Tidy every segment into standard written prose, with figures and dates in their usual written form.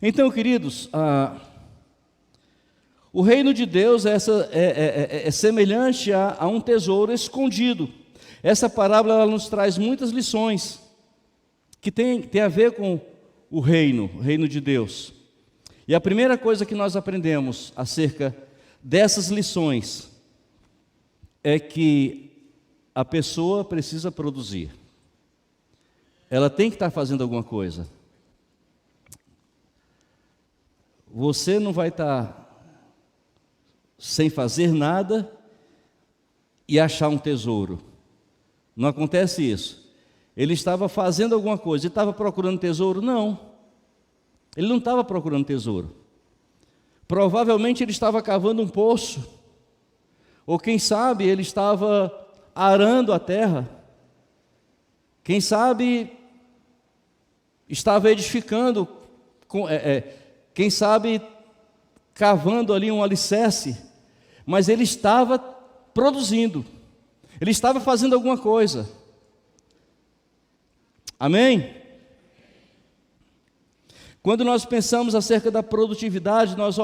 Então, queridos, o reino de Deus é semelhante a um tesouro escondido. Essa parábola ela nos traz muitas lições que tem a ver com o reino de Deus. E a primeira coisa que nós aprendemos acerca dessas lições é que a pessoa precisa produzir. Ela tem que estar fazendo alguma coisa. Você não vai estar sem fazer nada e achar um tesouro. Não acontece isso. Ele estava fazendo alguma coisa, ele estava procurando tesouro? Não. Ele não estava procurando tesouro. Provavelmente ele estava cavando um poço. Ou quem sabe ele estava arando a terra. Quem sabe estava edificando, quem sabe cavando ali um alicerce, mas ele estava produzindo, ele estava fazendo alguma coisa. Amém? Quando nós pensamos acerca da produtividade, nós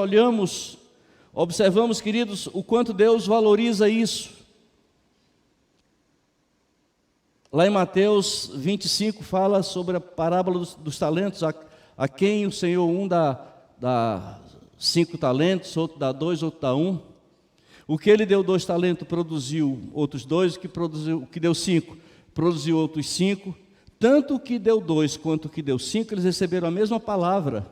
observamos, queridos, o quanto Deus valoriza isso. Lá em Mateus 25 fala sobre a parábola dos talentos, a quem o Senhor dá 5 talentos, outro dá 2, outro dá 1. O que ele deu 2 talentos produziu outros 2, o que deu 5 produziu outros 5. Tanto o que deu 2 quanto o que deu 5, eles receberam a mesma palavra.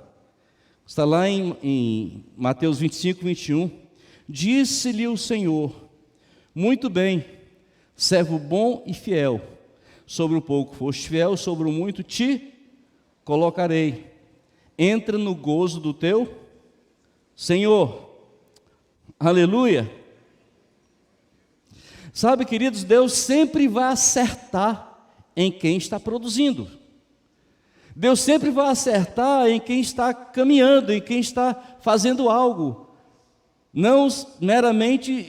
Está lá em Mateus 25, 21. Disse-lhe o Senhor: muito bem, servo bom e fiel. Sobre o pouco foste fiel, sobre o muito te colocarei. Entra no gozo do teu Senhor. Aleluia. Sabe, queridos, Deus sempre vai acertar em quem está produzindo. Deus sempre vai acertar em quem está caminhando, em quem está fazendo algo. Não meramente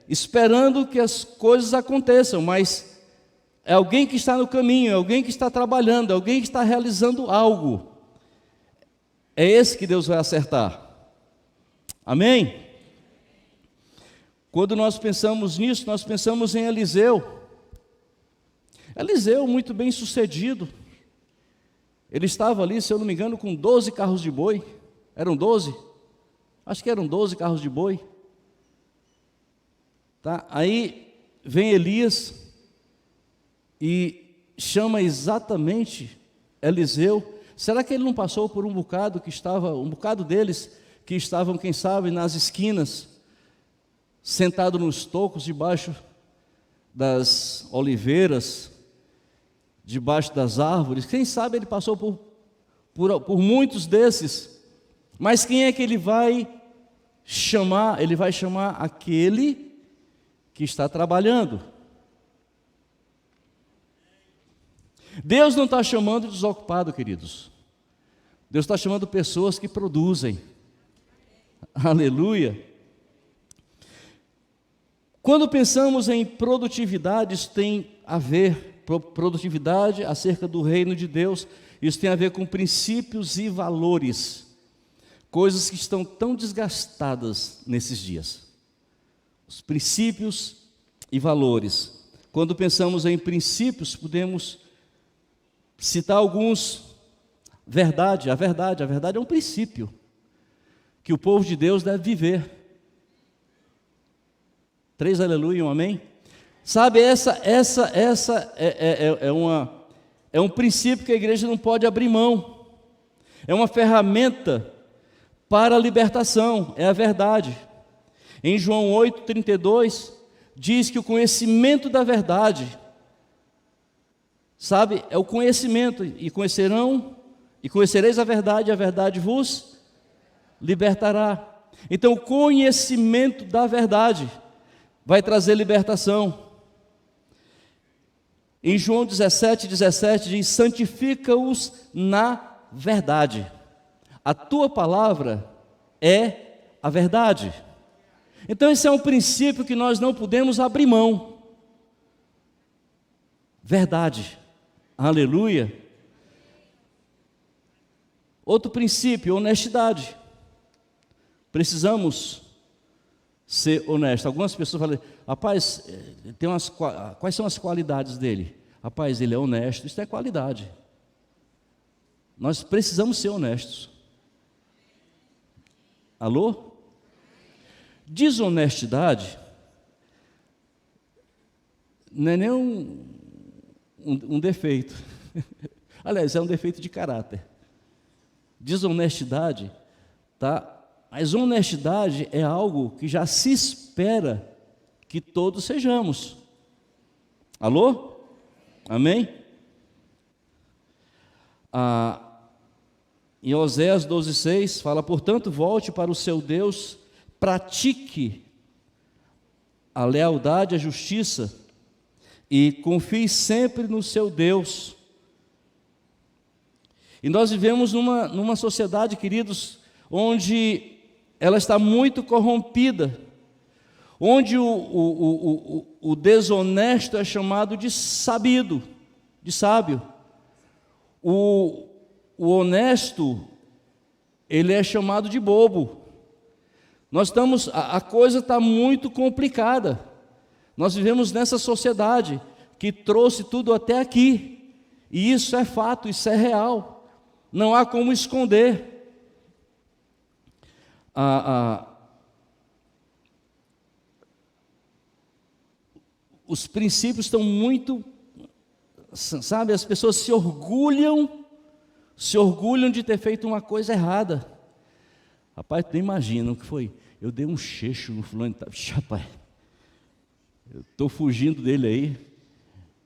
esperando que as coisas aconteçam, mas é alguém que está no caminho, é alguém que está trabalhando, é alguém que está realizando algo. É esse que Deus vai acertar. Amém? Quando nós pensamos nisso, nós pensamos em Eliseu. Eliseu, muito bem sucedido. Ele estava ali, se eu não me engano, com 12 carros de boi. Eram 12? Acho que eram 12 carros de boi. Tá? Aí vem Elias e chama exatamente Eliseu. Será que ele não passou por um bocado deles que estavam, quem sabe, nas esquinas, sentado nos tocos debaixo das oliveiras, debaixo das árvores? Quem sabe ele passou por muitos desses. Mas quem é que ele vai chamar? Ele vai chamar aquele que está trabalhando. Deus não está chamando desocupado, queridos. Deus está chamando pessoas que produzem. Aleluia. Quando pensamos em produtividade, isso tem a ver, produtividade acerca do reino de Deus, isso tem a ver com princípios e valores, coisas que estão tão desgastadas nesses dias. Os princípios e valores. Quando pensamos em princípios, podemos citar alguns. A verdade é um princípio que o povo de Deus deve viver. 3 aleluia, um amém? Sabe, essa é um princípio que a igreja não pode abrir mão. É uma ferramenta para a libertação, é a verdade. Em João 8:32 diz que o conhecimento da verdade, sabe, é o conhecimento, e conhecereis a verdade vos libertará. Então, o conhecimento da verdade vai trazer libertação. Em João 17:17 diz: santifica-os na verdade. A tua palavra é a verdade. Então esse é um princípio que nós não podemos abrir mão. Verdade. Aleluia. Outro princípio, honestidade. Precisamos ser honestos. Algumas pessoas falam, rapaz, quais são as qualidades dele? Rapaz, ele é honesto, isso é qualidade. Nós precisamos ser honestos. Alô? Desonestidade não é nem um defeito. Aliás, é um defeito de caráter. Desonestidade, tá? Mas honestidade é algo que já se espera que todos sejamos. Alô? Amém? Em Oséias 12:6 fala, portanto, volte para o seu Deus, pratique a lealdade, a justiça, e confie sempre no seu Deus. E nós vivemos numa sociedade, queridos, onde ela está muito corrompida, onde o desonesto é chamado de sabido, de sábio. O honesto, ele é chamado de bobo. A coisa está muito complicada. Nós vivemos nessa sociedade que trouxe tudo até aqui. E isso é fato, isso é real. Não há como esconder. Os princípios estão muito, sabe, as pessoas se orgulham de ter feito uma coisa errada. Rapaz, tu nem imagina o que foi. Eu dei um checho no fulano. Rapaz, eu estou fugindo dele aí.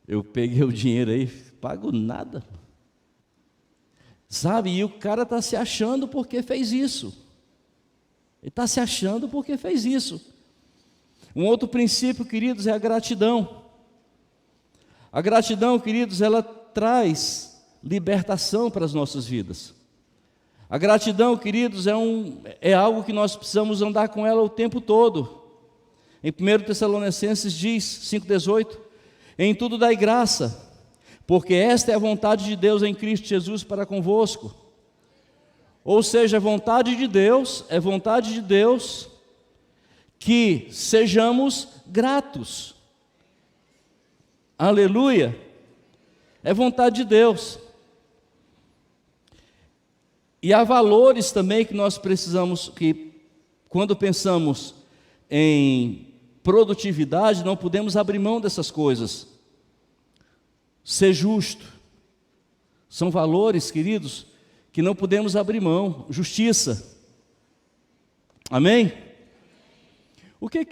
Eu peguei o dinheiro aí, pago nada. Sabe, e o cara está se achando porque fez isso. Ele está se achando porque fez isso. Um outro princípio, queridos, é a gratidão. A gratidão, queridos, ela traz libertação para as nossas vidas. A gratidão, queridos, é algo que nós precisamos andar com ela o tempo todo. Em 1 Tessalonicenses diz, 5,18, em tudo dai graça, porque esta é a vontade de Deus em Cristo Jesus para convosco. Ou seja, é vontade de Deus que sejamos gratos. Aleluia! É vontade de Deus. E há valores também que nós precisamos, que quando pensamos em produtividade, não podemos abrir mão dessas coisas. Ser justo. São valores, queridos, que não podemos abrir mão. Justiça. Amém? O que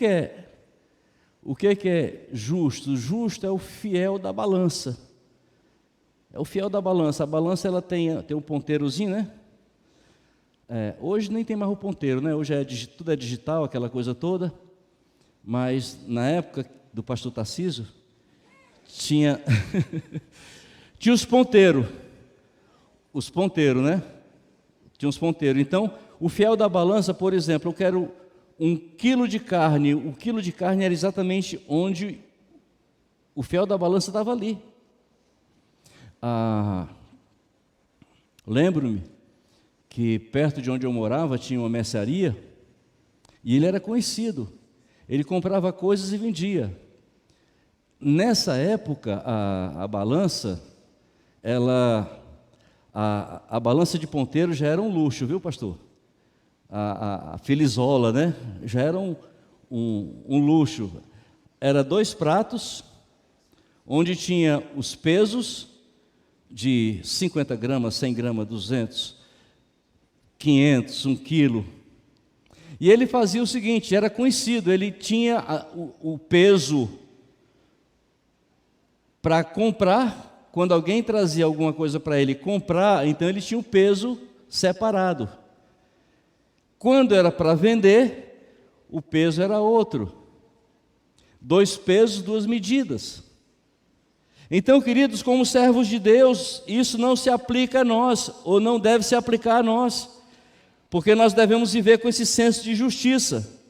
é justo? Justo é o fiel da balança. É o fiel da balança. A balança ela tem um ponteirozinho, né? Hoje nem tem mais o ponteiro, né? Hoje tudo é digital, aquela coisa toda. Mas na época do pastor Tarcísio, tinha os ponteiros. Os ponteiros, né? Tinha os ponteiros. Então, o fiel da balança, por exemplo, eu quero 1 quilo de carne. O quilo de carne era exatamente onde o fiel da balança estava ali. Lembro-me que perto de onde eu morava tinha uma mercearia e ele era conhecido. Ele comprava coisas e vendia. Nessa época, a balança, a balança de ponteiro já era um luxo, viu, pastor? A filizola, né? Já era um luxo. Era 2 pratos, onde tinha os pesos de 50 gramas, 100 gramas, 200, 500, 1 quilo. E ele fazia o seguinte, era conhecido, ele tinha o peso para comprar. Quando alguém trazia alguma coisa para ele comprar, então ele tinha o peso separado. Quando era para vender, o peso era outro. 2 pesos, 2 medidas. Então, queridos, como servos de Deus, isso não se aplica a nós, ou não deve se aplicar a nós, porque nós devemos viver com esse senso de justiça.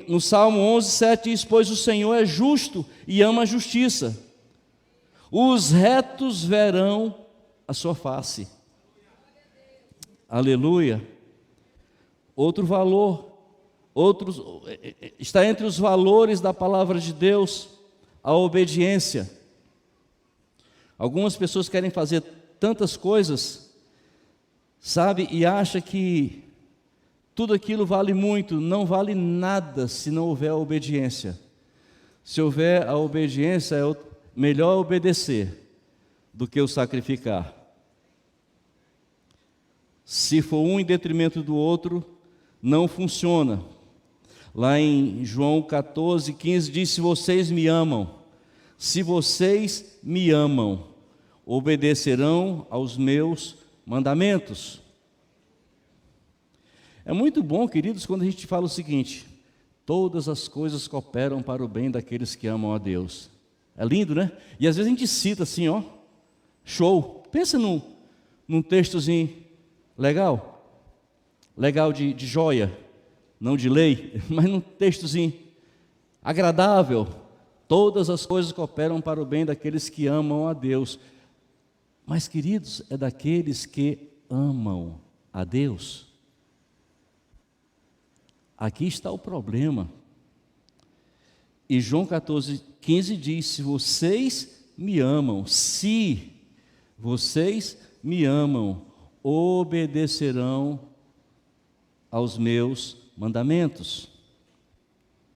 No Salmo 11:7 diz, pois o Senhor é justo e ama a justiça. Os retos verão a sua face. Aleluia. Outro valor, está entre os valores da palavra de Deus, a obediência. Algumas pessoas querem fazer tantas coisas, sabe, e acha que tudo aquilo vale muito. Não vale nada se não houver a obediência. Se houver a obediência, é melhor obedecer do que o sacrificar. Se for um em detrimento do outro, não funciona. Lá em João 14:15 diz: se vocês me amam, obedecerão aos meus mandamentos. É muito bom, queridos, quando a gente fala o seguinte: todas as coisas cooperam para o bem daqueles que amam a Deus. É lindo, né? E às vezes a gente cita assim, ó, show. Pensa num textozinho legal de joia, não de lei, mas num textozinho agradável. Todas as coisas cooperam para o bem daqueles que amam a Deus. Mas, queridos, é daqueles que amam a Deus. Aqui está o problema. E João 14:15 diz: se vocês me amam, obedecerão aos meus mandamentos.